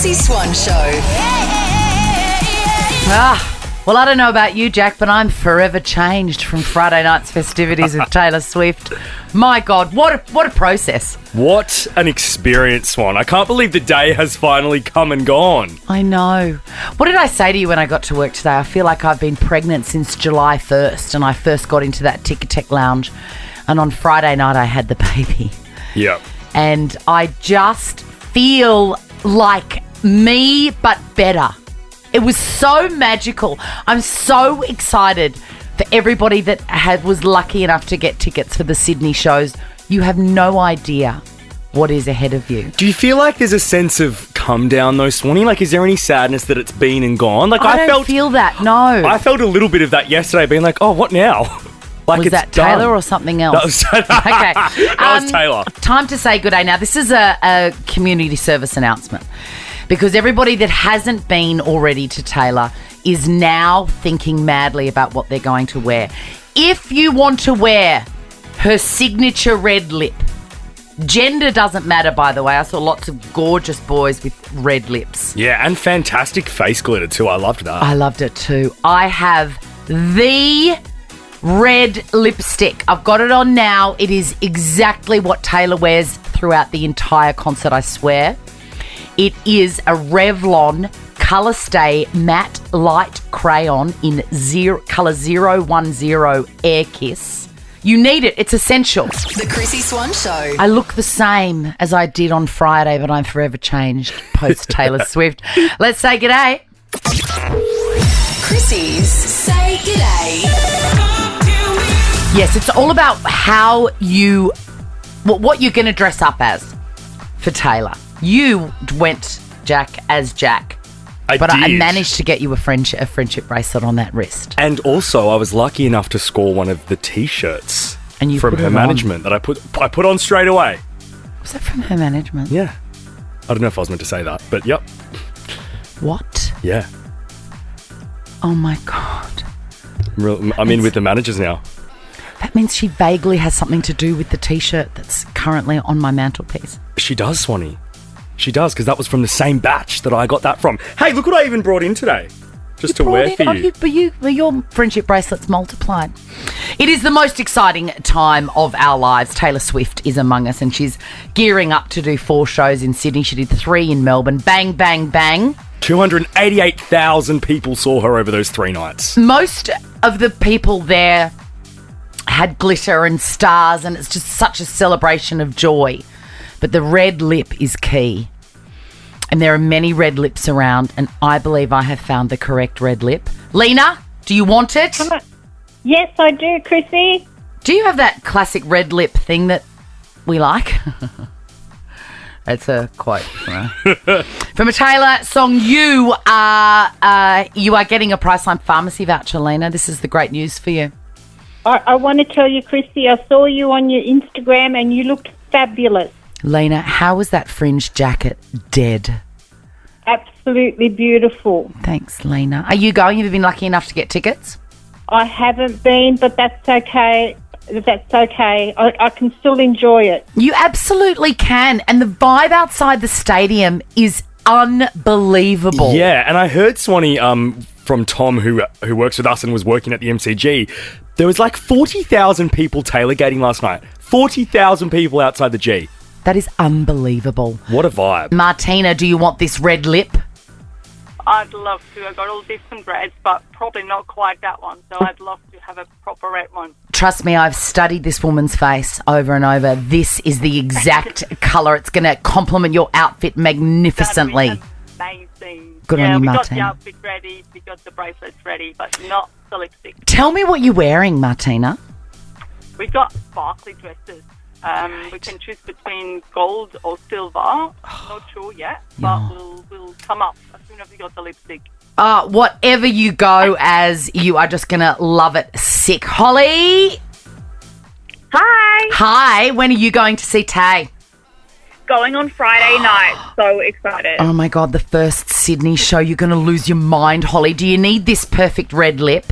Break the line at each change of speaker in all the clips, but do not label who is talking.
Chrissie Swan Show.
Well, I don't know about you, Jack, but I'm forever changed from Friday night's festivities with Taylor Swift. My God, what a process.
What an experience, Swan. I can't believe the day has finally come and gone.
I know. What did I say to you when I got to work today? I feel like I've been pregnant since July 1st, and I first got into that Ticketek lounge, and on Friday night I had the baby.
Yep.
And I just feel like me, but better. It was so magical. I'm so excited for everybody that was lucky enough to get tickets for the Sydney shows. You have no idea what is ahead of you.
Do you feel like there's a sense of come down though, Swanee? Like, is there any sadness that it's been and gone? Like,
I don't feel that, no.
I felt a little bit of that yesterday, being like, oh, what now? Like,
was that
done.
Taylor or something else?
Okay. That was Taylor.
Time to say good day. Now, this is a community service announcement because everybody that hasn't been already to Taylor is now thinking madly about what they're going to wear. If you want to wear her signature red lip, gender doesn't matter, by the way. I saw lots of gorgeous boys with red lips.
Yeah, and fantastic face glitter too. I loved that.
I loved it too. I have the red lipstick. I've got it on now. It is exactly what Taylor wears throughout the entire concert, I swear. It is a Revlon Colour Stay Matte Light Crayon in colour 010 Air Kiss. You need it. It's essential.
The Chrissie Swan Show.
I look the same as I did on Friday, but I'm forever changed post Taylor Swift. Let's say g'day.
Chrissie's Say G'day.
Yes, it's all about how what you're going to dress up as for Taylor. You went, Jack, as Jack. I managed to get you a friendship bracelet on that wrist.
And also, I was lucky enough to score one of the T-shirts from her management that I put on straight away.
Was that from her management?
Yeah. I don't know if I was meant to say that, but yep.
What?
Yeah.
Oh, my God.
I'm in with the managers now.
That means she vaguely has something to do with the T-shirt that's currently on my mantelpiece.
She does, Swanee. She does, because that was from the same batch that I got that from. Hey, look what I even brought in today. Just to wear for you.
But your friendship bracelet's multiplied. It is the most exciting time of our lives. Taylor Swift is among us, and she's gearing up to do 4 shows in Sydney. She did 3 in Melbourne. Bang, bang, bang.
288,000 people saw her over those 3 nights.
Most of the people there had glitter and stars, and it's just such a celebration of joy. But the red lip is key. And there are many red lips around, and I believe I have found the correct red lip. Lena, do you want it?
Yes, I do, Chrissy.
Do you have that classic red lip thing that we like? That's a quote. From a Taylor song, you are getting a Priceline Pharmacy voucher, Lena. This is the great news for you.
I want to tell you, Chrissy, I saw you on your Instagram and you looked fabulous.
Lena, how was that fringe jacket dead?
Absolutely beautiful.
Thanks, Lena. Are you going? Have you been lucky enough to get tickets?
I haven't been, but that's okay. That's okay. I can still enjoy it.
You absolutely can. And the vibe outside the stadium is unbelievable.
Yeah, and I heard, Swanee, from Tom, who works with us and was working at the MCG, there was like 40,000 people tailgating last night. 40,000 people outside the G.
That is unbelievable.
What a vibe.
Martina, do you want this red lip?
I'd love to. I've got all different reds, but probably not quite that one. So I'd love to have a proper red one.
Trust me, I've studied this woman's face over and over. This is the exact colour. It's going to complement your outfit magnificently.
Amazing.
Good on you,
we
Martina.
got the outfit ready, we got the bracelets ready, but not the lipstick.
Tell me what you're wearing, Martina.
We've got sparkly dresses. We can choose between gold or silver. Not sure yet, but we'll come up as soon as we got the lipstick.
Whatever you go as, you are just going to love it. Sick. Holly.
Hi.
Hi. When are you going to see Tay?
Going on Friday night. So excited.
Oh, my God. The first Sydney show. You're going to lose your mind, Holly. Do you need this perfect red lip?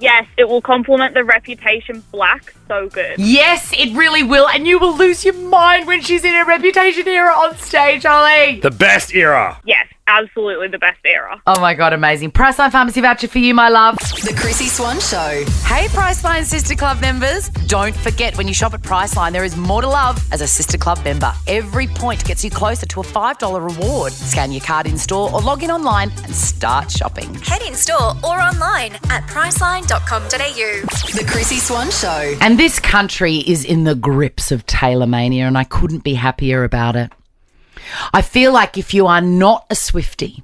Yes, it will complement the Reputation Black so good.
Yes, it really will. And you will lose your mind when she's in a Reputation era on stage, Ollie.
The best era.
Yes, absolutely the best era.
Oh, my God, amazing. Priceline Pharmacy voucher for you, my love.
The Chrissie Swan Show.
Hey, Priceline Sister Club members. Don't forget, when you shop at Priceline, there is more to love as a Sister Club member. Every point gets you closer to a $5 reward. Scan your card in store or log in online and start shopping.
Head in store or online at priceline.com.au.
The Chrissie Swan Show.
And this country is in the grips of Taylor mania, and I couldn't be happier about it. I feel like if you are not a Swiftie,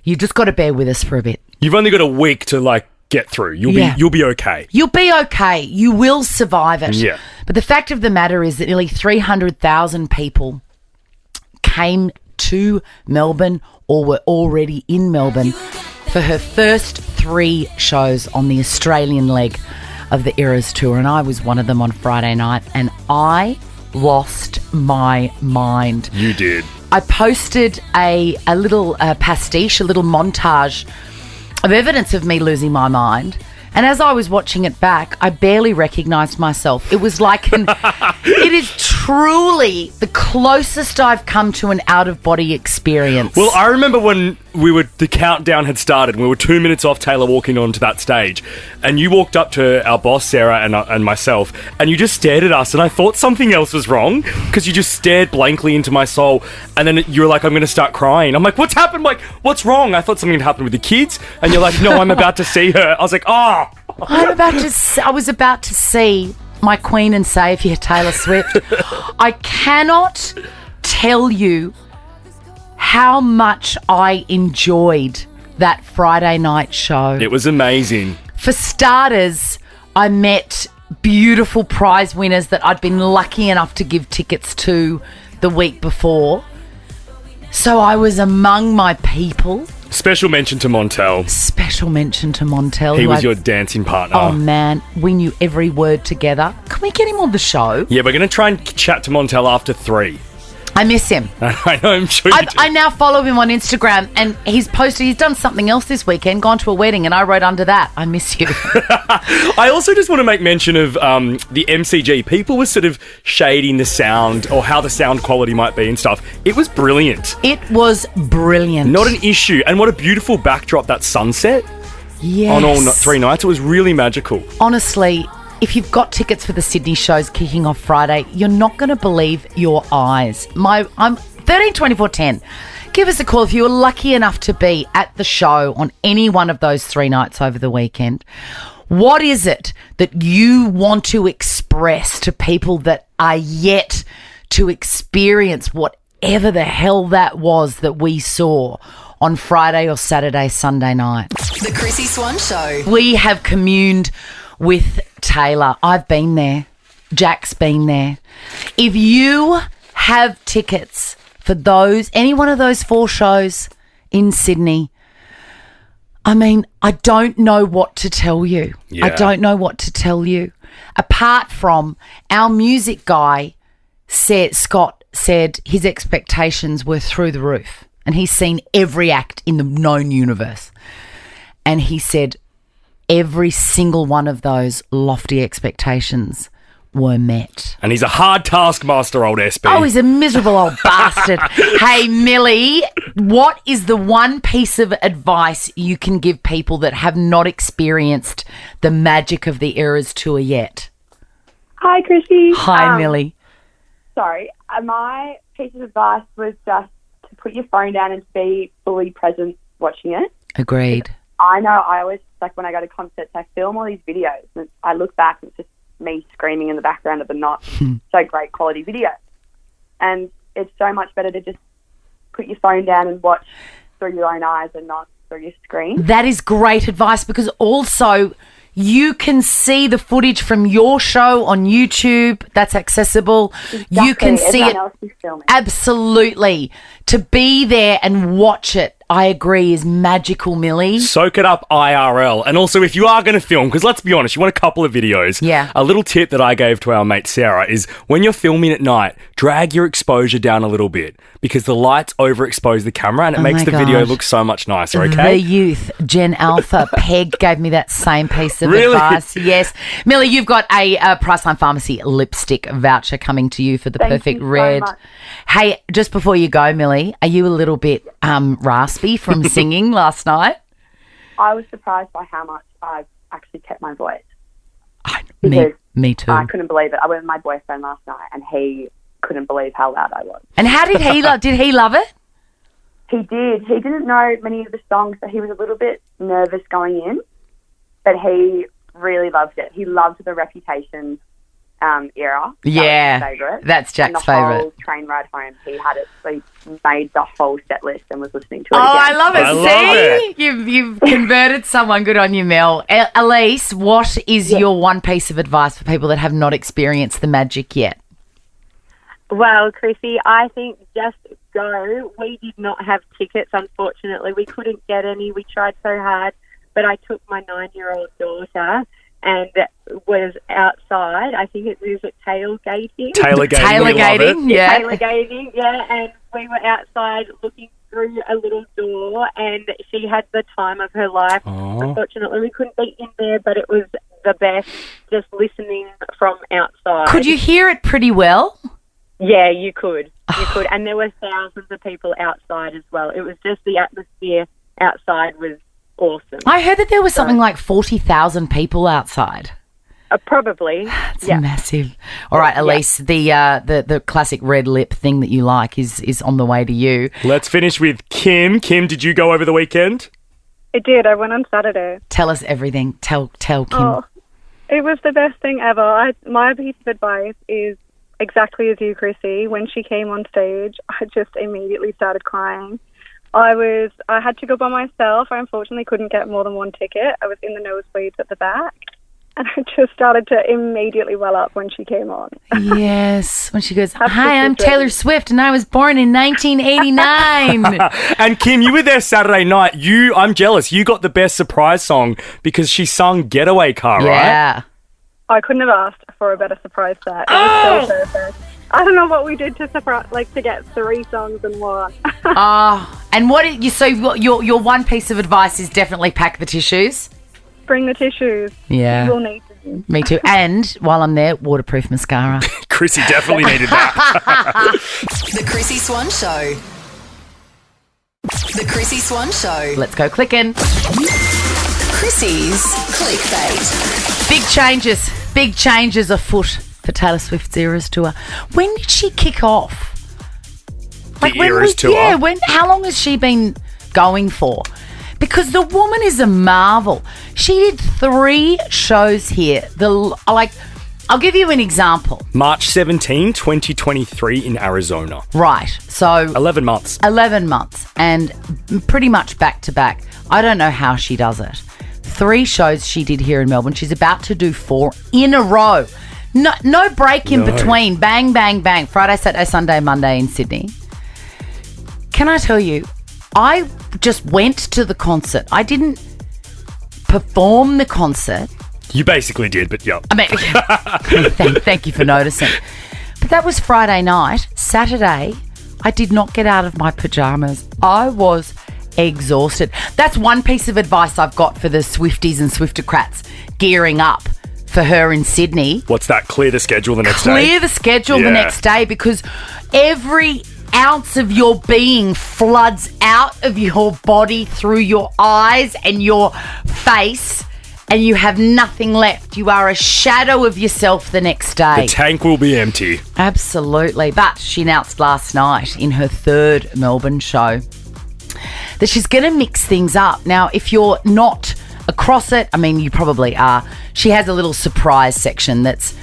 you just got to bear with us for a bit.
You've only got a week to get through. You'll be okay.
You'll be okay. You will survive it.
Yeah.
But the fact of the matter is that nearly 300,000 people came to Melbourne or were already in Melbourne for her first 3 shows on the Australian leg of the Eras Tour, and I was one of them on Friday night, and I lost my mind.
You did.
I posted a little pastiche, a little montage of evidence of me losing my mind. And as I was watching it back, I barely recognised myself. It was like it is truly the closest I've come to an out-of-body experience.
Well, I remember when the countdown had started, we were 2 minutes off Taylor walking onto that stage, and you walked up to our boss, Sarah, and myself, and you just stared at us, and I thought something else was wrong, because you just stared blankly into my soul, and then you were like, I'm going to start crying. I'm like, what's happened? I'm like, what's wrong? I thought something had happened with the kids, and you're like, no, I'm about to see her. I was like, oh.
I was about to see my queen and saviour, Taylor Swift. I cannot tell you how much I enjoyed that Friday night show.
It was amazing.
For starters, I met beautiful prize winners that I'd been lucky enough to give tickets to the week before. So I was among my people.
Special mention to Montel.
Special mention to Montel.
He was your dancing partner.
Oh, man. We knew every word together. Can we get him on the show?
Yeah, we're going to try and chat to Montel after 3.
I miss him.
I know, I'm sure you do.
I now follow him on Instagram, and he's done something else this weekend, gone to a wedding, and I wrote under that, I miss you.
I also just want to make mention of the MCG. People were sort of shading the sound or how the sound quality might be and stuff. It was brilliant.
It was brilliant.
Not an issue. And what a beautiful backdrop, that sunset.
Yes.
On all 3 nights. It was really magical.
Honestly, if you've got tickets for the Sydney shows kicking off Friday, you're not going to believe your eyes. I'm 132410. Give us a call if you were lucky enough to be at the show on any one of those 3 nights over the weekend. What is it that you want to express to people that are yet to experience whatever the hell that was that we saw on Friday or Saturday, Sunday night?
The Chrissie Swan Show.
We have communed with Taylor. I've been there. Jack's been there. If you have tickets for any one of those 4 shows in Sydney, I mean, I don't know what to tell you.
Yeah.
I don't know what to tell you. Apart from our music guy, Scott, said his expectations were through the roof. And he's seen every act in the known universe. And he said every single one of those lofty expectations were met.
And he's a hard taskmaster, old SB.
Oh, he's a miserable old bastard. Hey, Millie, what is the one piece of advice you can give people that have not experienced the magic of the Eras Tour yet?
Hi, Chrissie.
Hi, Millie.
Sorry, my piece of advice was just to put your phone down and be fully present watching it.
Agreed.
I know I always, like when I go to concerts, I film all these videos and I look back and it's just me screaming in the background of a not so great quality video. And it's so much better to just put your phone down and watch through your own eyes and not through your screen.
That is great advice, because also you can see the footage from your show on YouTube. That's accessible.
Exactly.
You can see
Everyone
it.
else is filming.
Absolutely. To be there and watch it. I agree, is magical, Millie.
Soak it up IRL. And also, if you are going to film, because let's be honest, you want a couple of videos.
Yeah.
A little tip that I gave to our mate Sarah is when you're filming at night, drag your exposure down a little bit because the lights overexpose the camera and it makes the video look so much nicer, okay?
The youth, Gen Alpha, Peg gave me that same piece of
Really?
advice. Yes. Millie, you've got a Priceline Pharmacy lipstick voucher coming to you for the
Thank
perfect
you so
red.
much.
Hey, just before you go, Millie, are you a little bit raspy from singing last night?
I was surprised by how much I've actually kept my voice.
Me too.
I couldn't believe it. I went with my boyfriend last night and he couldn't believe how loud I was.
And how did he did he love it?
He did. He didn't know many of the songs, so he was a little bit nervous going in, but he really loved it. He loved the Reputation era.
Yeah,
that was his favourite.
that's Jack's
and the
favourite.
whole train ride home, he had it. So he made the whole set list and was listening to it
Oh,
again.
I love it.
I
See?
love
You've converted someone. Good on you, Mel. Elise, what is your one piece of advice for people that have not experienced the magic yet?
Well, Chrissy, I think just go. We did not have tickets, unfortunately. We couldn't get any. We tried so hard, but I took my 9-year-old daughter and was outside. I think it was tailgating.
Tailgating, yeah.
Tailgating, yeah. And we were outside looking through a little door and she had the time of her life.
Aww.
Unfortunately, we couldn't be in there, but it was the best just listening from outside.
Could you hear it pretty well?
Yeah, you could. You could. And there were thousands of people outside as well. It was just the atmosphere outside was awesome.
I heard that there was something like 40,000 people outside.
Probably.
It's massive. All right, Elise, the classic red lip thing that you like is on the way to you.
Let's finish with Kim. Kim, did you go over the weekend?
I did. I went on Saturday.
Tell us everything. Tell Kim.
Oh, it was the best thing ever. My piece of advice is exactly as you, Chrissy. When she came on stage, I just immediately started crying. I had to go by myself. I unfortunately couldn't get more than one ticket. I was in the nosebleeds at the back. And I just started to immediately well up when she came on.
Yes, when she goes, "Hi, I'm Taylor Swift, and I was born in 1989."
And Kim, you were there Saturday night. I'm jealous. You got the best surprise song because she sung Getaway Car, right?
Yeah.
I couldn't have asked for a better surprise set. It was so perfect. I don't know what we did to get 3 songs in one.
And your one piece of advice is definitely pack the tissues.
Bring the tissues.
Yeah.
You will need them.
Me too. And while I'm there, waterproof mascara.
Chrissy definitely needed that.
The Chrissy Swan Show. The Chrissy Swan Show.
Let's go clicking.
Chrissy's clickbait.
Big changes afoot for Taylor Swift's Eras tour. When did she kick off?
The Eras tour?
Yeah, how long has she been going for? Because the woman is a marvel. She did 3 shows here. I'll give you an example.
March 17, 2023 in Arizona.
Right. So
11 months.
11 months and pretty much back to back. I don't know how she does it. 3 shows she did here in Melbourne. She's about to do 4 in a row. No break in between. Bang, bang, bang. Friday, Saturday, Sunday, Monday in Sydney. Can I tell you, I just went to the concert. I didn't perform the concert.
You basically did, but yeah.
I mean, thank you for noticing. But that was Friday night. Saturday, I did not get out of my pajamas. I was exhausted. That's one piece of advice I've got for the Swifties and Swiftocrats gearing up for her in Sydney.
What's that? Clear the schedule the next day?
Clear the schedule the next day because every ounce of your being floods out of your body through your eyes and your face and you have nothing left. You are a shadow of yourself the next day.
The tank will be empty.
Absolutely. But she announced last night in her 3rd Melbourne show that she's going to mix things up. Now, if you're not across it, I mean, you probably are. She has a little surprise section that's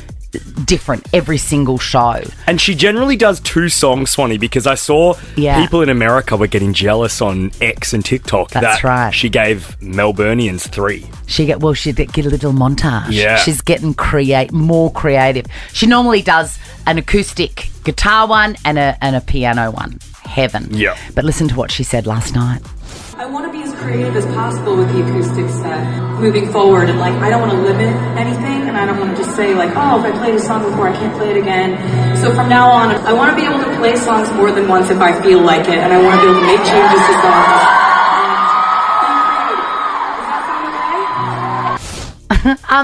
different every single show.
And she generally does 2 songs, Swanee, because I saw people in America were getting jealous on X and TikTok.
That's right.
She gave Melburnians 3.
She'd get a little montage.
Yeah.
She's getting more creative. She normally does an acoustic guitar one and a piano one. Heaven.
Yeah.
But listen to what she said last night.
I want to be as creative as possible with the acoustic set moving forward. And, like, I don't want to limit anything, and I don't want to just say, like, oh, if I played a song before, I can't play it again. So from now on, I want to be able to play songs more than once if I feel like it, and I want to be able to make changes to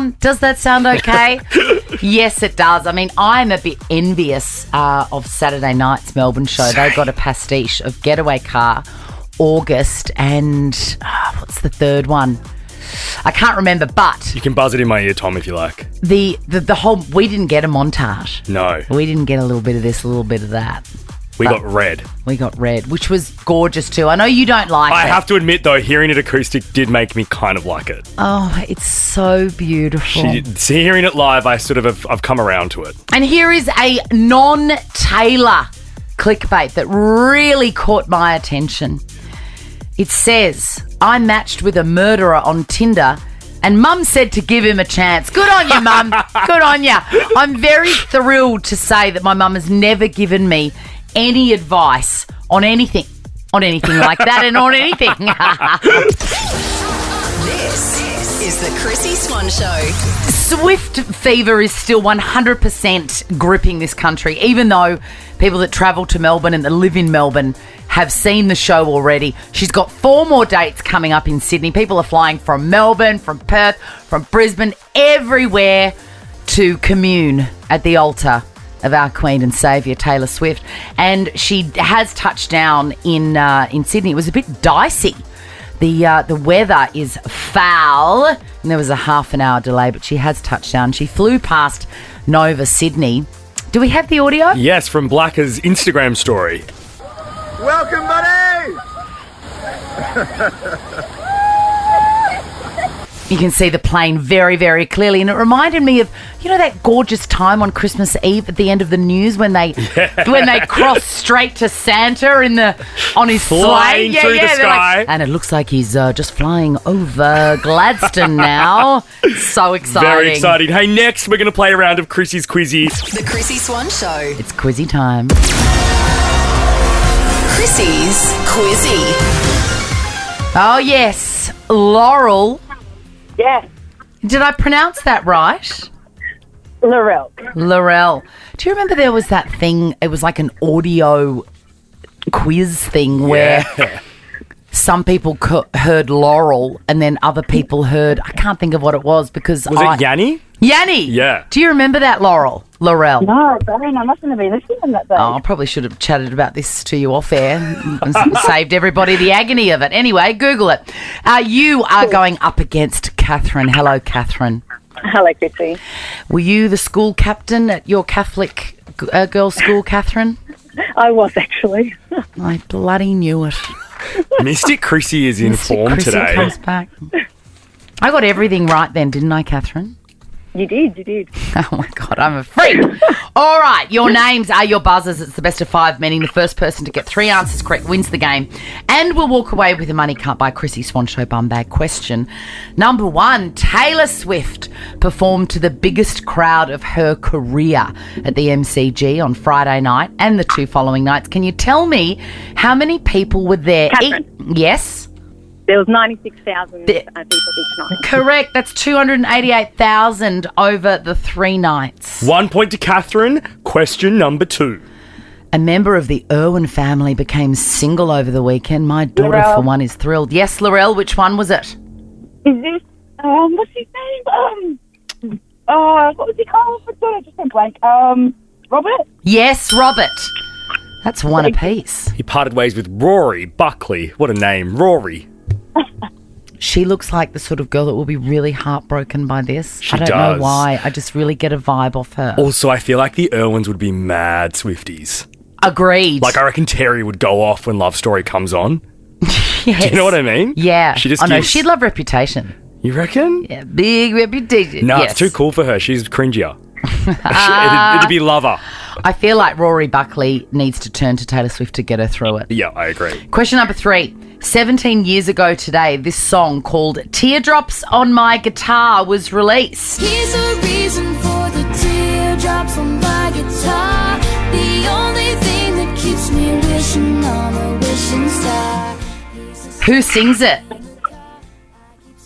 songs.
Does that sound okay? Yes, it does. I mean, I'm a bit envious of Saturday night's Melbourne show. They got a pastiche of Getaway Car, August, and what's the third one? I can't remember, but
You can buzz it in my ear, Tom, if you like.
the whole, we didn't get a montage.
No.
We didn't get a little bit of this, a little bit of that.
We got Red.
We got Red, which was gorgeous too. I know you don't like it.
I have to admit, though, hearing it acoustic did make me kind of like it.
Oh, it's so beautiful.
Hearing it live, I've come around to it.
And here is a non-Taylor clickbait that really caught my attention. It says, I matched with a murderer on Tinder and Mum said to give him a chance. Good on you, Mum. Good on you. I'm very thrilled to say that my mum has never given me any advice on anything like that and on anything.
This is the Chrissie Swan Show.
Swift fever is still 100% gripping this country, even though people that travel to Melbourne and that live in Melbourne have seen the show already. She's got 4 more dates coming up in Sydney. People are flying from Melbourne, from Perth, from Brisbane, everywhere to commune at the altar of our Queen and Saviour, Taylor Swift. And she has touched down in Sydney. It was a bit dicey. The weather is foul, and there was a half an hour delay, but she has touched down. She flew past Nova, Sydney. Do we have the audio?
Yes, from Blacker's Instagram story.
Welcome, buddy!
You can see the plane very, very clearly, and it reminded me of, you know, that gorgeous time on Christmas Eve at the end of the news when they cross straight to Santa on his
Flying
sleigh.
through the sky.
Like, and it looks like he's just flying over Gladstone now. So exciting.
Very exciting. Hey, next we're going to play a round of Chrissie's Quizzy.
The Chrissie Swan Show.
It's Quizzy time.
Chrissie's Quizzy.
Oh, yes. Laurel.
Yes.
Did I pronounce that right?
Laurel.
Do you remember there was that thing, it was like an audio quiz thing where some people heard Laurel and then other people heard, I can't think of what it was because
Was it Yanni?
Yanni!
Yeah.
Do you remember that, Laurel? Laurel.
No, Brian, I mustn't have been listening that day.
Oh, I probably should have chatted about this to you off air and saved everybody the agony of it. Anyway, Google it. You are going up against Catherine. Hello, Catherine.
Hello, Chrissie.
Were you the school captain at your Catholic girls' school, Catherine?
I was, actually.
I bloody knew it.
Mystic Chrissie is in form
Chrissie
today.
comes back. I got everything right then, didn't I, Catherine?
You did.
Oh, my God, I'm a freak. All right, your names are your buzzers. It's the best of 5, meaning the first person to get 3 answers correct wins the game. And we'll walk away with a money can't buy Chrissie Swan Show bum bag question. Number 1, Taylor Swift performed to the biggest crowd of her career at the MCG on Friday night and the 2 following nights. Can you tell me how many people were there?
Catherine.
Yes?
There was 96,000 people each night.
Correct. That's 288,000 over the 3 nights.
1 point to Catherine. Question number 2.
A member of the Irwin family became single over the weekend. My daughter,
Laurel.
for one, is thrilled. Yes, Laurel, which one was it?
Is this, what's his name? What was he called? I just went blank. Robert?
Yes, Robert. That's one apiece.
He parted ways with Rory Buckley. What a name, Rory.
She looks like the sort of girl that will be really heartbroken by this.
She
I don't
does.
know why. I just really get a vibe off her.
Also, I feel like the Irwins would be mad Swifties.
Agreed.
Like, I reckon Terry would go off when Love Story comes on.
Yes.
Do you know what I mean?
Yeah.
She just
I know.
gives-
She'd love Reputation.
You reckon?
Yeah, big Reputation.
No,
yes.
it's too cool for her. She's cringier. It'd be Lover.
I feel like Rory Buckley needs to turn to Taylor Swift to get her through it.
Yeah, I agree.
Question number 3. 17 years ago today, this song called Teardrops on My Guitar was released.
Here's a reason for the teardrops on my guitar. The only thing that keeps me wishing on a wishing star.
Who sings it?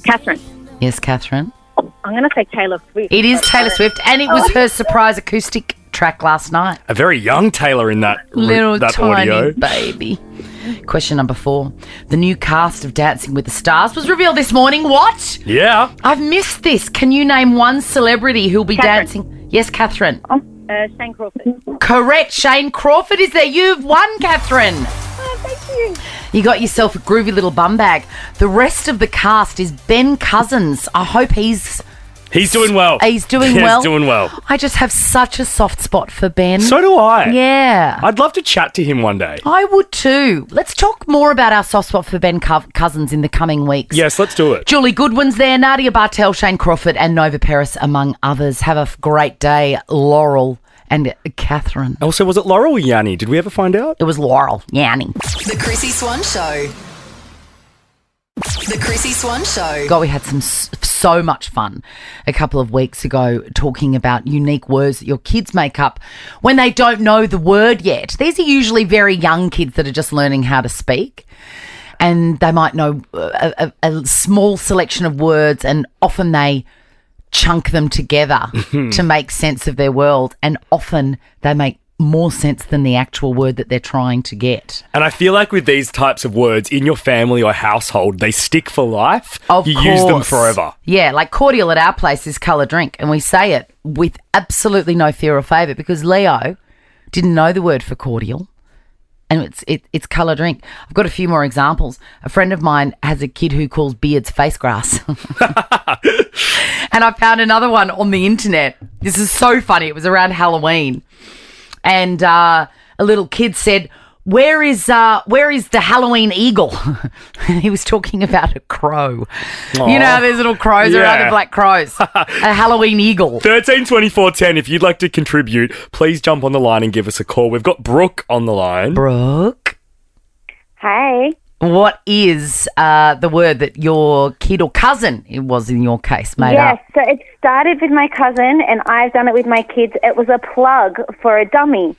Catherine.
Yes, Catherine.
I'm going to say Taylor Swift.
It is Taylor Swift, and it was her surprise acoustic track last night.
A very young Taylor in that
Little
that
tiny
audio.
baby. Question number 4. The new cast of Dancing with the Stars was revealed this morning. What?
Yeah.
I've missed this. Can you name one celebrity who'll be dancing? Yes, Catherine.
Shane Crawford.
Correct. Shane Crawford is there. You've won, Catherine.
Thank you.
You got yourself a groovy little bum bag. The rest of the cast is Ben Cousins. I hope he's
doing well.
He's doing well.
He's doing well.
I just have such a soft spot for Ben.
So do I.
Yeah.
I'd love to chat to him one day.
I would too. Let's talk more about our soft spot for Ben Cousins in the coming weeks.
Yes, let's do it.
Julie Goodwin's there, Nadia Bartel, Shane Crawford and Nova Paris, among others. Have a great day, Laurel and Catherine.
Also, was it Laurel or Yanni? Did we ever find out?
It was Laurel. Yanni.
The Chrissie Swan Show. The Chrissie Swan Show.
God, we had so much fun a couple of weeks ago talking about unique words that your kids make up when they don't know the word yet. These are usually very young kids that are just learning how to speak, and they might know a small selection of words, and often they chunk them together to make sense of their world, and often they make more sense than the actual word that they're trying to get.
And I feel like with these types of words in your family or household, they stick for life.
Of
you
course.
use them forever.
Yeah, like cordial at our place is colour drink, and we say it with absolutely no fear or favour because Leo didn't know the word for cordial, and it's colour drink. I've got a few more examples. A friend of mine has a kid who calls beards face grass. And I found another one on the internet. This is so funny. It was around Halloween. And a little kid said, where is the Halloween eagle? He was talking about a crow.
Aww.
You know how there's little crows around, the black crows. A Halloween eagle.
13 24 10. If you'd like to contribute, please jump on the line and give us a call. We've got Brooke on the line.
Brooke.
Hey.
What is the word that your kid or cousin, it was in your case, made up?
Yes, so it started with my cousin and I've done it with my kids. It was a plug for a dummy.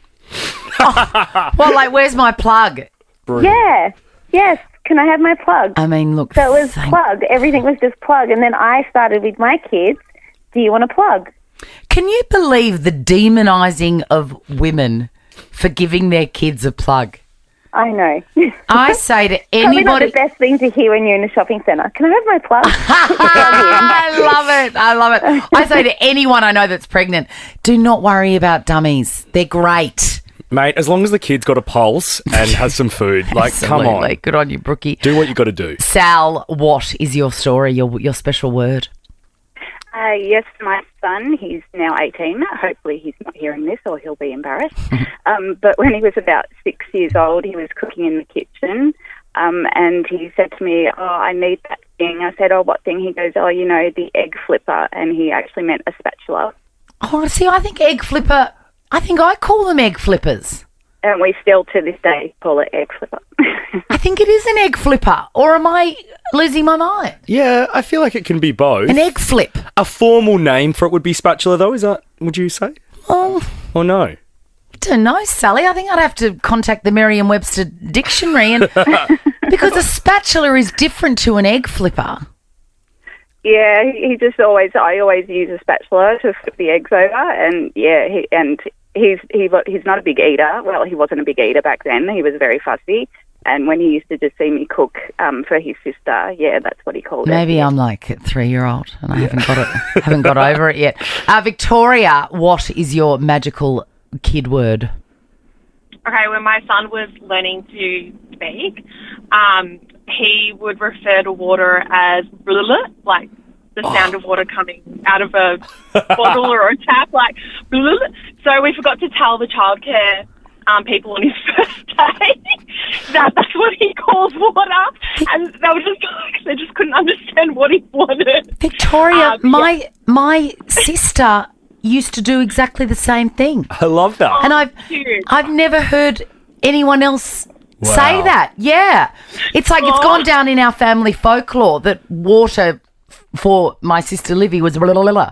Well, like, where's my plug?
Brilliant.
Yeah. Yes. Can I have my plug?
I mean, look.
So it was plug. Everything was just plug. And then I started with my kids. Do you want a plug?
Can you believe the demonising of women for giving their kids a plug?
I know.
I say to
Probably not
anybody...
the best thing to hear when you're in a shopping centre. Can I have my plug?
I love it. I say to anyone I know that's pregnant, do not worry about dummies. They're great.
Mate, as long as the kid's got a pulse and has some food, like, come
Absolutely.
on.
Good on you, Brookie.
Do what you got to do.
Sal, what is your story, your special word?
Yes, my son, he's now 18. Hopefully he's not hearing this or he'll be embarrassed. But when he was about 6 years old, he was cooking in the kitchen and he said to me, oh, I need that thing. I said, oh, what thing? He goes, oh, you know, the egg flipper. And he actually meant a spatula.
Oh, see, I think I call them egg flippers.
And we still, to this day, call it egg flipper.
I think it is an egg flipper. Or am I losing my mind?
Yeah, I feel like it can be both.
An egg flip.
A formal name for it would be spatula, though, is that, would you say?
Oh.
Or no?
I don't know, Sally. I think I'd have to contact the Merriam-Webster dictionary and because a spatula is different to an egg flipper.
Yeah, I always use a spatula to flip the eggs over, and he's not a big eater. Well, he wasn't a big eater back then. He was very fussy, and when he used to just see me cook for his sister, yeah, that's what he called it.
Maybe I'm like a 3-year-old and I haven't got over it yet. Victoria, what is your magical kid word?
Okay, when my son was learning to speak, he would refer to water as blululul, like the sound of water coming out of a bottle or a tap, like blululul. So we forgot to tell the childcare people on his first day that's what he calls water, and they just couldn't understand what he wanted.
Victoria, my sister used to do exactly the same thing.
I love that.
And I've never heard anyone else say that. Yeah. It's like it's gone down in our family folklore that water for my sister Livy was blah, blah, blah.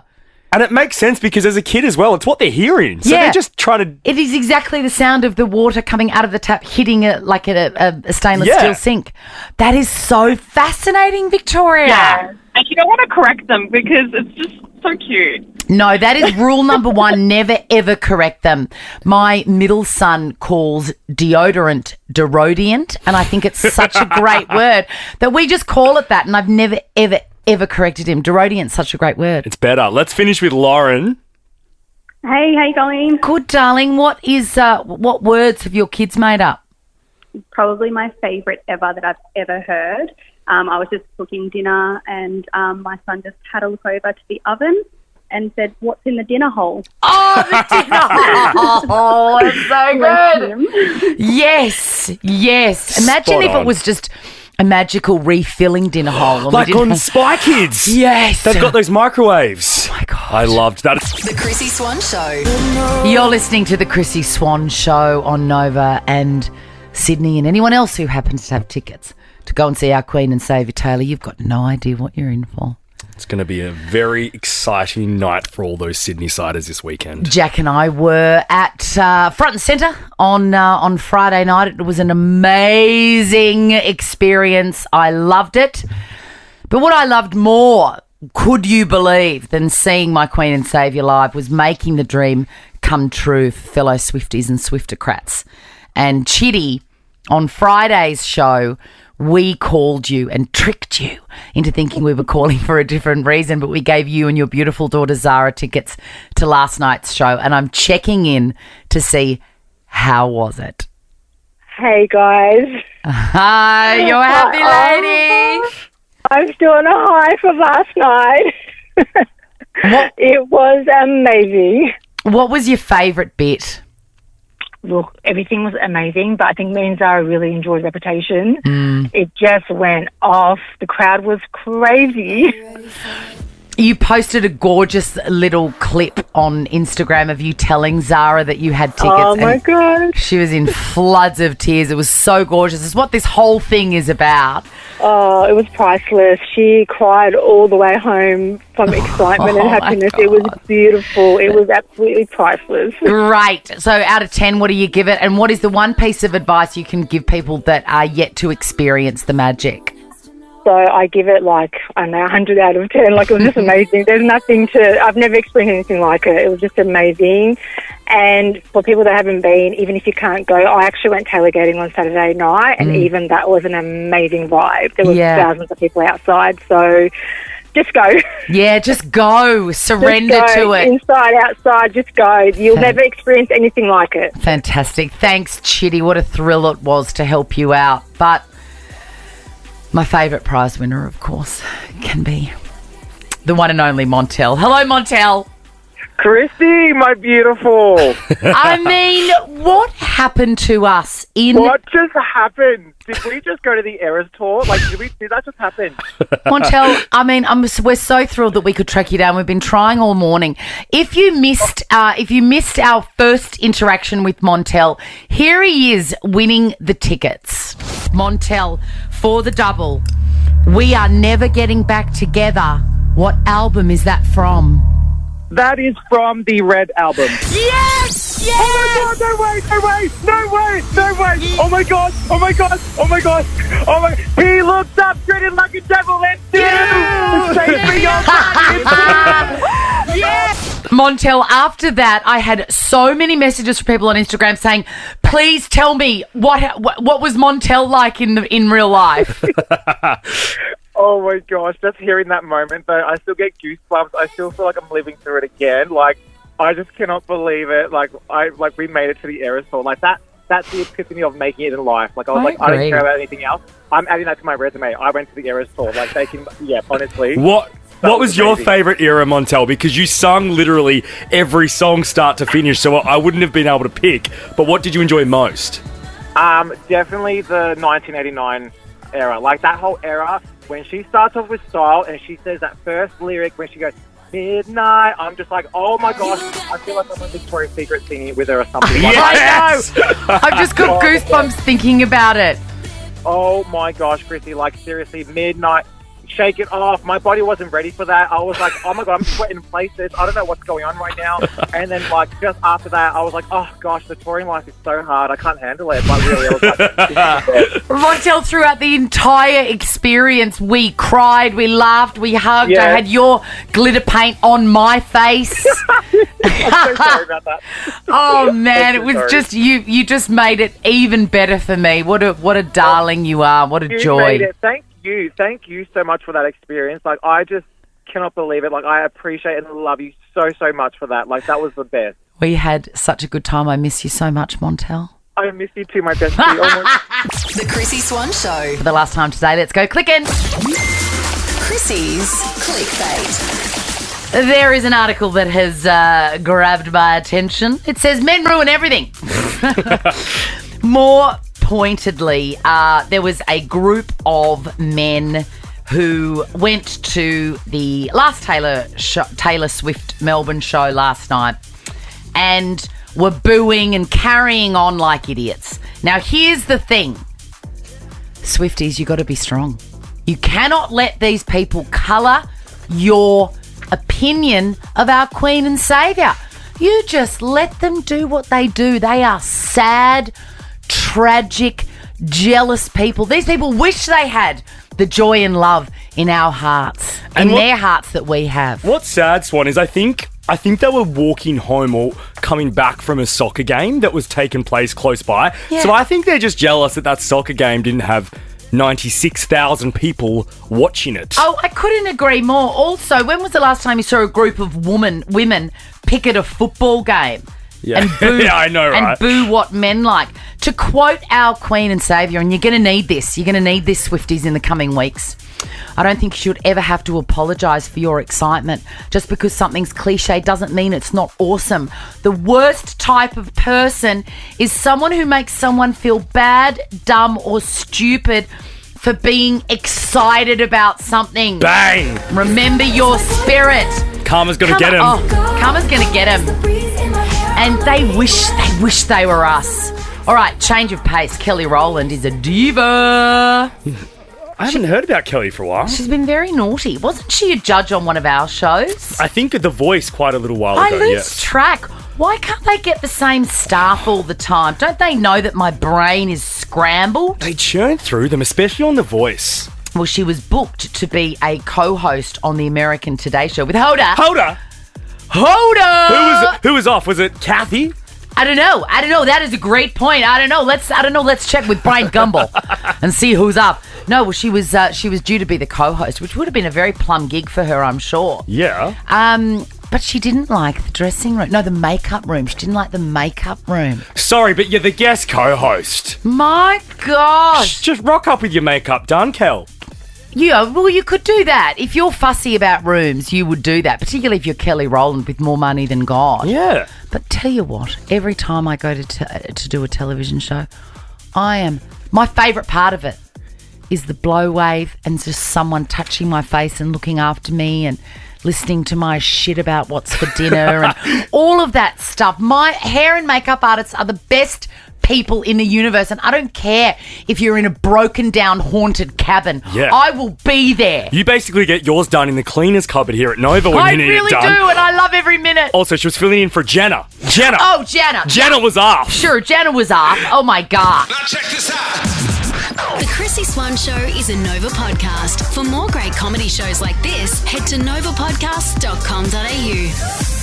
And it makes sense because as a kid as well, it's what they're hearing. So they're just trying to...
It is exactly the sound of the water coming out of the tap, hitting it like a stainless steel sink. That is so fascinating, Victoria.
Yeah. And you don't want to correct them because it's just so cute.
No, that is rule number one. Never, ever correct them. My middle son calls deodorant derodiant, and I think it's such a great word that we just call it that, and I've never, ever corrected him. Derodiant's such a great word.
It's better. Let's finish with Lauren.
Hey, how you going?
Good, darling. What words have your kids made up?
Probably my favourite ever that I've ever heard. I was just cooking dinner and my son just had a look over to the oven and said, "What's in the dinner hole?"
Oh, the dinner hole. That's so good. Yes. Imagine if it was just a magical refilling dinner hole.
Like on Spy Kids.
Yes.
They've got those microwaves. Oh, my God. I loved that.
The Chrissie Swan Show.
You're listening to the Chrissie Swan Show on Nova, and Sydney and anyone else who happens to have tickets to go and see our Queen and Saviour Taylor, you've got no idea what you're in for.
It's going to be a very exciting night for all those Sydney siders this weekend.
Jack and I were at front and centre on Friday night. It was an amazing experience. I loved it. But what I loved more, could you believe, than seeing my Queen and Saviour live was making the dream come true for fellow Swifties and Swiftocrats. And Chitty, on Friday's show, we called you and tricked you into thinking we were calling for a different reason, but we gave you and your beautiful daughter Zara tickets to last night's show, and I'm checking in to see how was it.
Hey guys.
Hi, you're a happy lady.
I'm still on a high from last night. It was amazing.
What was your favourite bit?
Look, everything was amazing, but I think me and Zara really enjoyed Reputation. It just went off. The crowd was crazy.
You posted a gorgeous little clip on Instagram of you telling Zara that you had tickets.
Oh, my God.
She was in floods of tears. It was so gorgeous. It's what this whole thing is about.
Oh, it was priceless. She cried all the way home from excitement and happiness. It was beautiful. It was absolutely priceless.
Great. So out of 10, what do you give it? And what is the one piece of advice you can give people that are yet to experience the magic?
So I give it 100 out of 10. It was just amazing. There's nothing I've never experienced anything like it. It was just amazing. And for people that haven't been, even if you can't go, I actually went tailgating on Saturday night, and even that was an amazing vibe. There was thousands of people outside, so just go.
Yeah, just go. Surrender to it.
Inside, outside, just go. You'll never experience anything like it.
Fantastic. Thanks, Chitty. What a thrill it was to help you out. But my favourite prize winner, of course, can be the one and only Montel. Hello, Montel.
Chrissie, my beautiful.
I mean, what happened to us
What just happened? Did we just go to the Eras tour? Did that just happen?
Montel, I mean, we're so thrilled that we could track you down. We've been trying all morning. If you missed our first interaction with Montel, here he is winning the tickets. Montel, for the double. We Are Never Getting Back Together. What album is that from?
That is from the Red album.
Yes! Yes!
Oh my God, no way! Oh my God! Oh my, he looks up, grinning like a devil, and save me your
Yes! Montel, after that, I had so many messages from people on Instagram saying, please tell me what was Montel like in real life?
Oh my gosh, just hearing that moment though, I still get goosebumps. I still feel like I'm living through it again. I just cannot believe it. We made it to the Eras tour. That's the epiphany of making it in life. I don't care about anything else. I'm adding that to my resume. I went to the Eras tour. Honestly.
What was your favourite era, Montel? Because you sung literally every song start to finish, so I wouldn't have been able to pick. But what did you enjoy most?
Definitely the 1989 era. That whole era, when she starts off with Style and she says that first lyric when she goes, midnight, I'm just like, oh my gosh, I feel like I'm on Victoria's Secret singing it with her or something.
Yes! I know! I've just got goosebumps thinking about it.
Oh my gosh, Chrissie, seriously, midnight. shake it off. My body wasn't ready for that. I was like, oh my God, I'm sweating in places. I don't know what's going on right now. And then like just after that, I was like, oh gosh, the touring life is so hard. I can't handle it. But really, I was like,
Montel, throughout the entire experience, we cried, we laughed, we hugged.
Yeah.
I had your glitter paint on my face.
I'm so sorry about that.
Oh man,
I'm
it was
sorry.
just you just made it even better for me. What a darling you are. What a
You
joy.
made it. Thank you so much for that experience. Like, I just cannot believe it. Like, I appreciate and love you so much for that. Like, that was the best.
We had such a good time. I miss you so much, Montel.
I miss you too, my bestie. Oh my
The Chrissie Swan Show.
For the last time today, let's go clicking.
Chrissie's clickbait.
There is an article that has grabbed my attention. It says men ruin everything. More pointedly, there was a group of men who went to the last Taylor Swift Melbourne show last night and were booing and carrying on like idiots. Now, here's the thing. Swifties, you got to be strong. You cannot let these people colour your opinion of our Queen and Saviour. You just let them do what they do. They are sad, tragic, jealous people. These people wish they had the joy and love in our hearts, in their hearts that we have.
What's sad, Swan, is I think they were walking home or coming back from a soccer game that was taking place close by.
Yeah.
So I think they're just jealous that soccer game didn't have 96,000 people watching it.
Oh, I couldn't agree more. Also, when was the last time you saw a group of women picket a football game?
Yeah.
And boo,
Yeah, I know, right?
And boo what men like. To quote our Queen and Saviour, and you're going to need this. You're going to need this, Swifties, in the coming weeks. I don't think you should ever have to apologise for your excitement. Just because something's cliche doesn't mean it's not awesome. The worst type of person is someone who makes someone feel bad, dumb, or stupid for being excited about something.
Bang!
Remember your spirit.
Karma's going to get him.
Oh, Karma's going to get him. And they wish they were us. All right, change of pace. Kelly Rowland is a diva.
I haven't heard about Kelly for a while.
She's been very naughty. Wasn't she a judge on one of our shows?
I think at The Voice quite a little while
I
ago,
lose
yes.
track. Why can't they get the same staff all the time? Don't they know that my brain is scrambled?
They churn through them, especially on The Voice.
Well, she was booked to be a co-host on the American Today Show with Hoda.
Who was off? Was it Kathy?
I don't know. That is a great point. I don't know. Let's check with Brian Gumble and see who's up. No, well, she was due to be the co-host, which would have been a very plum gig for her, I'm sure.
Yeah.
But she didn't like the dressing room. No, the makeup room. She didn't like the makeup room.
Sorry, but you're the guest co-host.
My gosh.
Just rock up with your makeup done, Kel.
Yeah, well, you could do that. If you're fussy about rooms, you would do that, particularly if you're Kelly Rowland with more money than God.
Yeah.
But tell you what, every time I go to do a television show, my favourite part of it is the blow wave and just someone touching my face and looking after me and listening to my shit about what's for dinner and all of that stuff. My hair and makeup artists are the best people in the universe, and I don't care if you're in a broken down haunted cabin.
Yeah.
I will be there.
You basically get yours done in the cleaner's cupboard here at Nova when
I
you need
really
it done.
do, and I love every minute.
Also, she was filling in for Jenna.
Oh, Jenna.
Jenna was off.
Sure, Jenna was off. Oh my God.
Now check this out. The Chrissie Swan Show is a Nova podcast. For more great comedy shows like this, head to novapodcast.com.au.